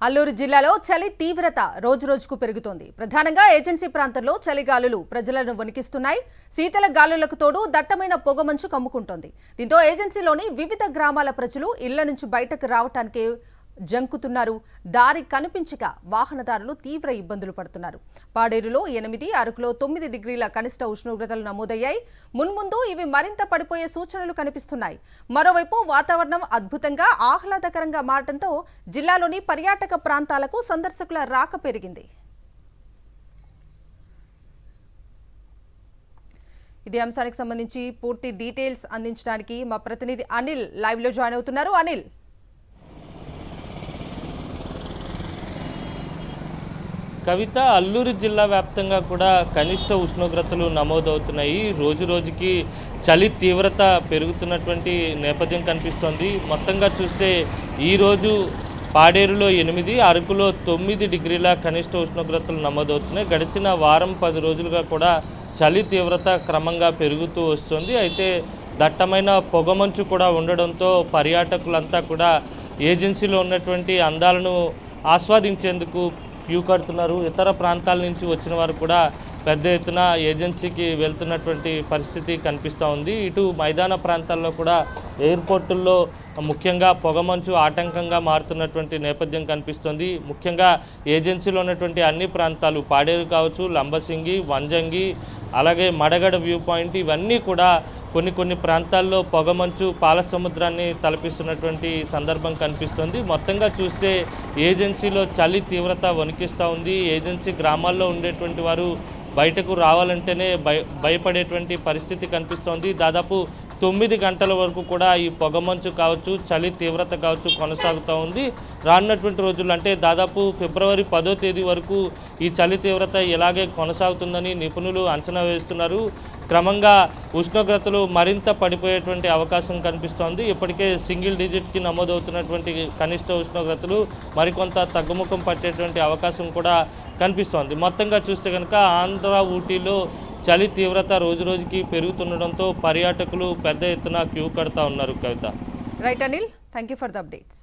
అల్లూరు జిల్లాలో చలి తీవ్రత రోజురోజుకు పెరుగుతోంది. ప్రధానంగా ఏజెన్సీ ప్రాంతంలో చలిగాలులు ప్రజలను వణికిస్తున్నాయి. శీతల గాలులకు తోడు దట్టమైన పొగమంచు కమ్ముకుంటోంది. దీంతో ఏజెన్సీలోని వివిధ గ్రామాల ప్రజలు ఇళ్ల నుంచి బయటకు రావటానికి జంకుతున్నారు. దారి కనిపించక వాహనదారులు తీవ్ర ఇబ్బందులు పడుతున్నారు. పాడేరులో 8, అరకులో 9 డిగ్రీల కనిష్ట ఉష్ణోగ్రతలు నమోదయ్యాయి. మున్ముందు ఇవి మరింత పడిపోయే సూచనలు కనిపిస్తున్నాయి. మరోవైపు వాతావరణం అద్భుతంగా ఆహ్లాదకరంగా మారడంతో జిల్లాలోని పర్యాటక ప్రాంతాలకు సందర్శకుల రాక పెరిగింది. ఇదే అంశానికి సంబంధించి పూర్తి డీటెయిల్స్ అందించడానికి మా ప్రతినిధి అనిల్ లైవ్ లో జాయిన్ అవుతున్నారు. అనిల్, కవిత, అల్లూరు జిల్లా వ్యాప్తంగా కూడా కనిష్ట ఉష్ణోగ్రతలు నమోదవుతున్నాయి. రోజు రోజుకి చలి తీవ్రత పెరుగుతున్నటువంటి నేపథ్యం కనిపిస్తోంది. మొత్తంగా చూస్తే ఈరోజు పాడేరులో 8, అరకులో 9 డిగ్రీల కనిష్ట ఉష్ణోగ్రతలు నమోదవుతున్నాయి. గడిచిన వారం 10 రోజులుగా కూడా చలి తీవ్రత క్రమంగా పెరుగుతూ వస్తుంది. అయితే దట్టమైన పొగమంచు కూడా ఉండడంతో పర్యాటకులంతా కూడా ఏజెన్సీలో ఉన్నటువంటి అందాలను ఆస్వాదించేందుకు క్యూ కడుతున్నారు. ఇతర ప్రాంతాల నుంచి వచ్చిన వారు కూడా పెద్ద ఎత్తున ఏజెన్సీకి వెళ్తున్నటువంటి పరిస్థితి కనిపిస్తూ ఉంది. ఇటు మైదాన ప్రాంతాల్లో కూడా ఎయిర్పోర్టుల్లో ముఖ్యంగా పొగమంచు ఆటంకంగా మారుతున్నటువంటి నేపథ్యం కనిపిస్తుంది. ముఖ్యంగా ఏజెన్సీలో ఉన్నటువంటి అన్ని ప్రాంతాలు, పాడేరు కావచ్చు, లంబసింగి, వంజంగి, అలాగే మడగడ వ్యూ పాయింట్, ఇవన్నీ కూడా కొన్ని ప్రాంతాల్లో పొగమంచు పాల సముద్రాన్ని తలపిస్తున్నటువంటి సందర్భం కనిపిస్తుంది. మొత్తంగా చూస్తే ఏజెన్సీలో చలి తీవ్రత వణికిస్తూ ఉంది. ఏజెన్సీ గ్రామాల్లో ఉండేటువంటి వారు బయటకు రావాలంటేనే భయపడేటువంటి పరిస్థితి కనిపిస్తోంది. దాదాపు 9 గంటల వరకు కూడా ఈ పొగమంచు కావచ్చు, చలి తీవ్రత కావచ్చు కొనసాగుతూ ఉంది. రానున్నటువంటి రోజులు అంటే దాదాపు ఫిబ్రవరి 10వ తేదీ వరకు ఈ చలి తీవ్రత ఇలాగే కొనసాగుతుందని నిపుణులు అంచనా వేస్తున్నారు. క్రమంగా ఉష్ణోగ్రతలు మరింత పడిపోయేటువంటి అవకాశం కనిపిస్తోంది. ఇప్పటికే సింగిల్ డిజిట్కి నమోదవుతున్నటువంటి కనిష్ట ఉష్ణోగ్రతలు మరికొంత తగ్గుముఖం పట్టేటువంటి అవకాశం కూడా కనిపిస్తోంది. మొత్తంగా చూస్తే కనుక ఆంధ్ర, ఊటీలో చలి తీవ్రత రోజురోజుకి పెరుగుతుండడంతో పర్యాటకులు పెద్ద ఎత్తున క్యూ కడతా ఉన్నారు. Kavitha. Right Anil, thank you for the updates.